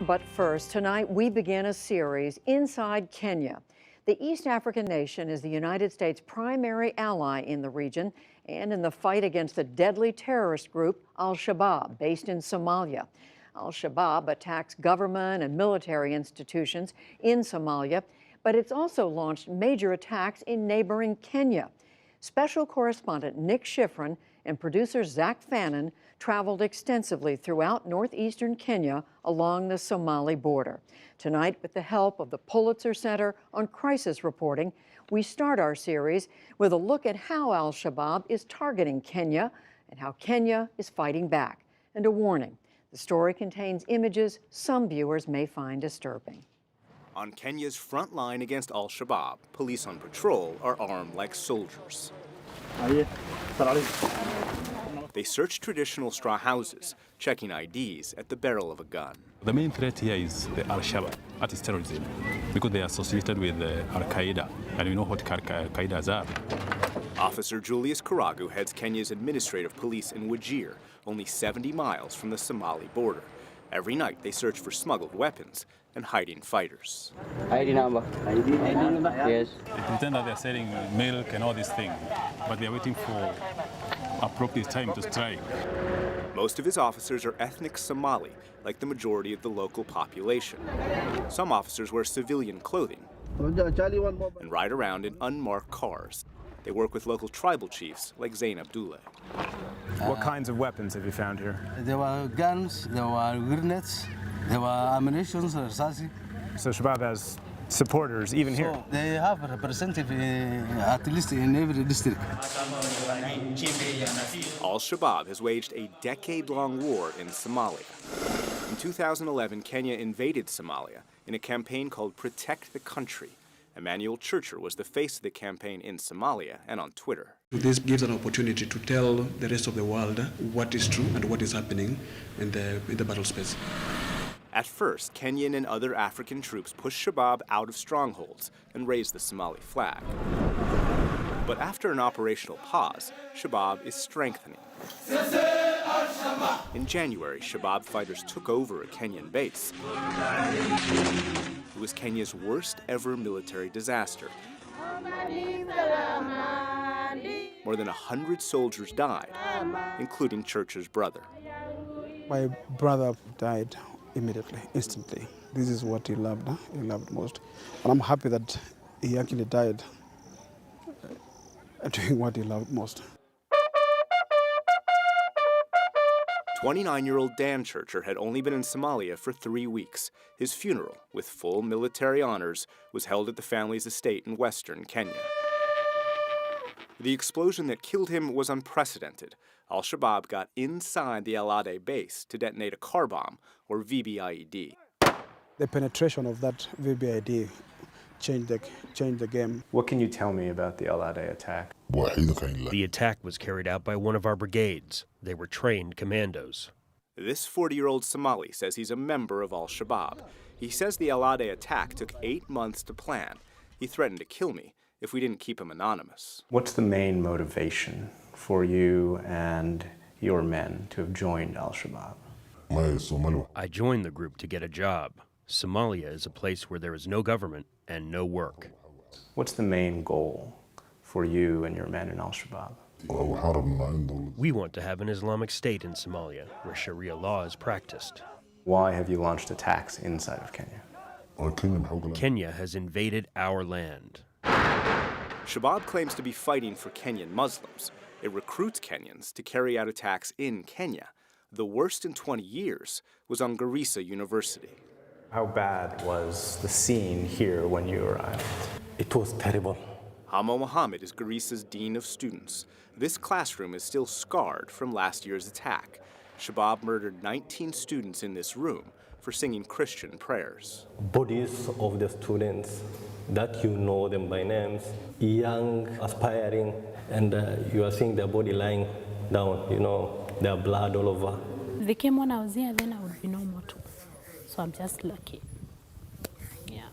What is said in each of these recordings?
But first, tonight we begin a series inside Kenya. The East African nation is the United States' primary ally in the region and in the fight against the deadly terrorist group al-Shabaab, based in Somalia. Al-Shabaab attacks government and military institutions in Somalia, but it's also launched major attacks in neighboring Kenya. Special correspondent Nick Schifrin and producer Zach Fannin traveled extensively throughout northeastern Kenya along the Somali border. Tonight, with the help of the Pulitzer Center on Crisis Reporting, we start our series with a look at how al-Shabaab is targeting Kenya and how Kenya is fighting back. And a warning, the story contains images some viewers may find disturbing. On Kenya's front line against al-Shabaab, police on patrol are armed like soldiers. They search traditional straw houses, checking IDs at the barrel of a gun. The main threat here is the al-Shabaab, that is terrorism, because they are associated with al-Qaeda, and we know what al-Qaeda are. Officer Julius Karagu heads Kenya's administrative police in Wajir, only 70 miles from the Somali border. Every night they search for smuggled weapons and hiding fighters. ID number. ID number? Yes. They pretend that they're selling milk and all these things, but they're waiting for appropriate time to strike. Most of his officers are ethnic Somali, like the majority of the local population. Some officers wear civilian clothing and ride around in unmarked cars. They work with local tribal chiefs like Zain Abdullah. What kinds of weapons have you found here? There were guns, there were grenades, there were ammunition, Sasi. So Shabaab has supporters even here? So they have a representative at least in every district. Al-Shabaab has waged a decade-long war in Somalia. In 2011, Kenya invaded Somalia in a campaign called Protect the Country. Emmanuel Churcher was the face of the campaign in Somalia and on Twitter. This gives an opportunity to tell the rest of the world what is true and what is happening in the battle space. At first, Kenyan and other African troops pushed Shabaab out of strongholds and raised the Somali flag. But after an operational pause, Shabaab is strengthening. In January, Shabaab fighters took over a Kenyan base. It was Kenya's worst ever military disaster. More than 100 soldiers died, including Churcher's brother. My brother died immediately, instantly. This is what he loved most. And I'm happy that he actually died doing what he loved most. 29-year-old Dan Churcher had only been in Somalia for 3 weeks. His funeral, with full military honors, was held at the family's estate in western Kenya. The explosion that killed him was unprecedented. Al-Shabaab got inside the Al-Ade base to detonate a car bomb, or VBIED. The penetration of that VBIED changed the game. What can you tell me about the Al-Ade attack? The attack was carried out by one of our brigades. They were trained commandos. This 40-year-old Somali says he's a member of Al-Shabaab. He says the Al-Ade attack took 8 months to plan. He threatened to kill me if we didn't keep him anonymous. What's the main motivation for you and your men to have joined Al-Shabaab? I joined the group to get a job. Somalia is a place where there is no government and no work. What's the main goal for you and your men in Al-Shabaab? We want to have an Islamic state in Somalia where Sharia law is practiced. Why have you launched attacks inside of Kenya? Kenya has invaded our land. Shabaab claims to be fighting for Kenyan Muslims. It recruits Kenyans to carry out attacks in Kenya. The worst in 20 years was on Garissa University. How bad was the scene here when you arrived? It was terrible. Hamo Mohammed is Garissa's dean of students. This classroom is still scarred from last year's attack. Shabaab murdered 19 students in this room for singing Christian prayers. Bodies of the students that you know them by names, young, aspiring, and you are seeing their body lying down, you know, their blood all over. They came when I was here, then I would be normal too. So I'm just lucky. Yeah.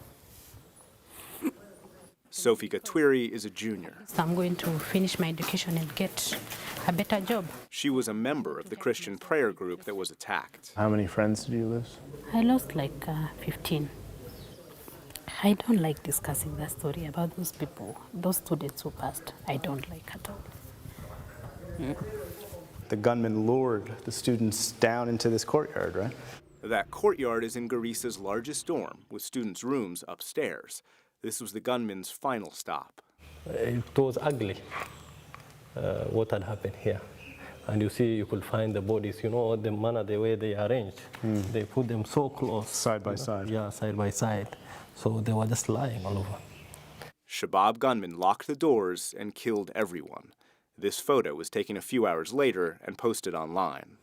Sophie Gatwiri is a junior. So I'm going to finish my education and get a better job. She was a member of the Christian prayer group that was attacked. How many friends did you lose? I lost like 15. I don't like discussing that story about those people, those students who passed. I don't like at all. The gunman lured the students down into this courtyard, right? That courtyard is in Garissa's largest dorm, with students' rooms upstairs. This was the gunman's final stop. It was ugly, what had happened here. And you see, you could find the bodies, you know, the manner, the way they arranged. They put them so close. Side by side. Yeah, side by side. So they were just lying all over. Shabaab gunmen locked the doors and killed everyone. This photo was taken a few hours later and posted online.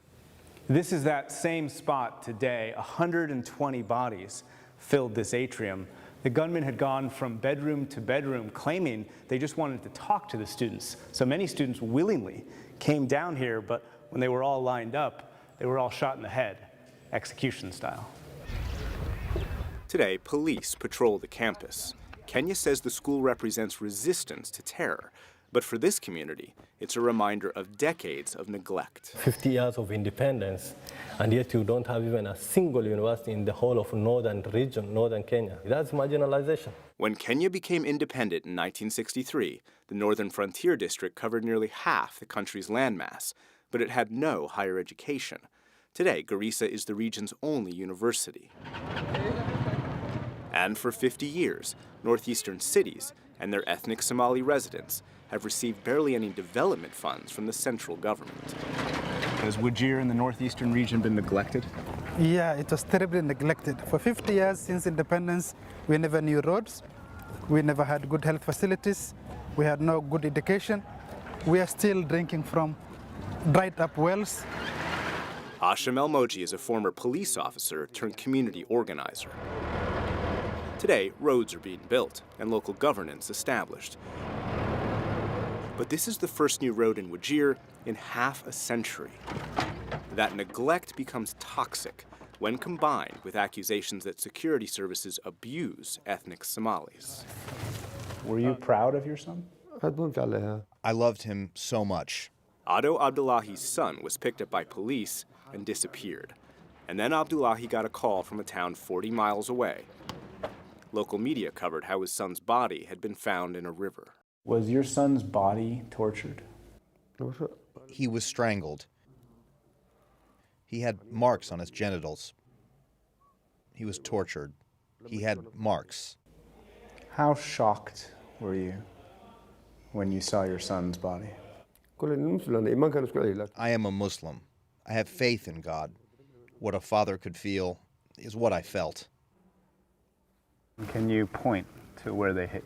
This is that same spot today. 120 bodies filled this atrium. The gunmen had gone from bedroom to bedroom, claiming they just wanted to talk to the students. So many students willingly came down here, but when they were all lined up, they were all shot in the head, execution style. Today, police patrol the campus. Kenya says the school represents resistance to terror, but for this community, it's a reminder of decades of neglect. 50 years of independence, and yet you don't have even a single university in the whole of northern region, northern Kenya. That's marginalization. When Kenya became independent in 1963, the Northern Frontier District covered nearly half the country's landmass, but it had no higher education. Today, Garissa is the region's only university. And for 50 years, northeastern cities and their ethnic Somali residents have received barely any development funds from the central government. Has Wajir in the northeastern region been neglected? Yeah, it was terribly neglected. For 50 years since independence, we never knew roads, we never had good health facilities, we had no good education. We are still drinking from dried up wells. Hashim El-Moji is a former police officer turned community organizer. Today, roads are being built and local governance established. But this is the first new road in Wajir in half a century. That neglect becomes toxic when combined with accusations that security services abuse ethnic Somalis. Were you proud of your son? I loved him so much. Ado Abdullahi's son was picked up by police and disappeared. And then Abdullahi got a call from a town 40 miles away. Local media covered how his son's body had been found in a river. Was your son's body tortured? He was strangled. He had marks on his genitals. He was tortured. He had marks. How shocked were you when you saw your son's body? I am a Muslim. I have faith in God. What a father could feel is what I felt. Can you point to where they hit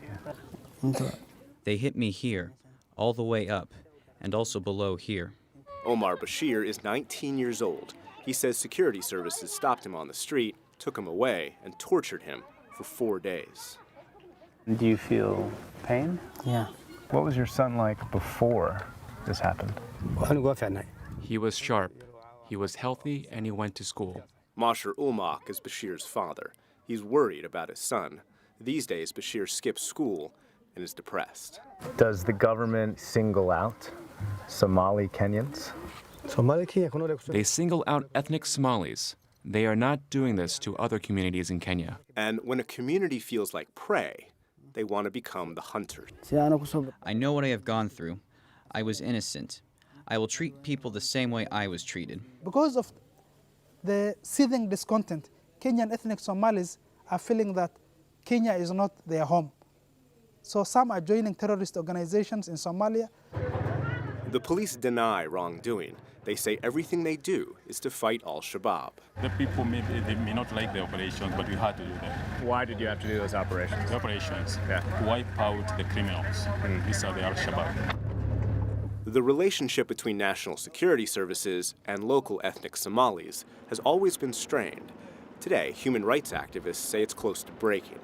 you? They hit me here, all the way up, and also below here. Omar Bashir is 19 years old. He says security services stopped him on the street, took him away, and tortured him for 4 days. Do you feel pain? Yeah. What was your son like before this happened? He was sharp. He was healthy, and he went to school. Masher Ulmak is Bashir's father. He's worried about his son. These days, Bashir skips school and is depressed. Does the government single out Somali Kenyans? They single out ethnic Somalis. They are not doing this to other communities in Kenya. And when a community feels like prey, they want to become the hunters. I know what I have gone through. I was innocent. I will treat people the same way I was treated. Because of the seething discontent, Kenyan ethnic Somalis are feeling that Kenya is not their home. So some are joining terrorist organizations in Somalia. The police deny wrongdoing. They say everything they do is to fight al-Shabaab. The people they may not like the operations, but we had to do them. Why did you have to do those operations? The operations, to wipe out the criminals. These are the al-Shabaab. The relationship between national security services and local ethnic Somalis has always been strained. Today, human rights activists say it's close to breaking.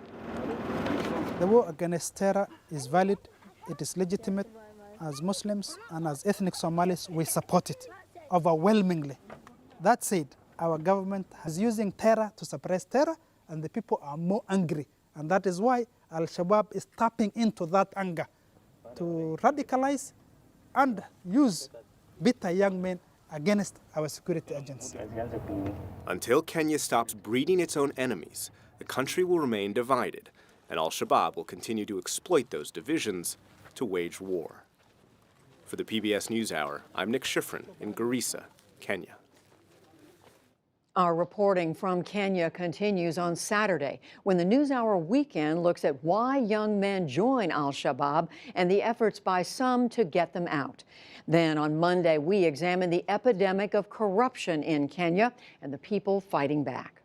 The war against terror is valid, it is legitimate. As Muslims and as ethnic Somalis, we support it overwhelmingly. That said, our government is using terror to suppress terror, and the people are more angry And that is why al-Shabaab is tapping into that anger to radicalize and use bitter young men against our security agents. Until Kenya stops breeding its own enemies, the country will remain divided, and al-Shabaab will continue to exploit those divisions to wage war. For the PBS NewsHour, I'm Nick Schifrin in Garissa, Kenya. Our reporting from Kenya continues on Saturday when the NewsHour Weekend looks at why young men join al-Shabaab and the efforts by some to get them out. Then on Monday, we examine the epidemic of corruption in Kenya and the people fighting back.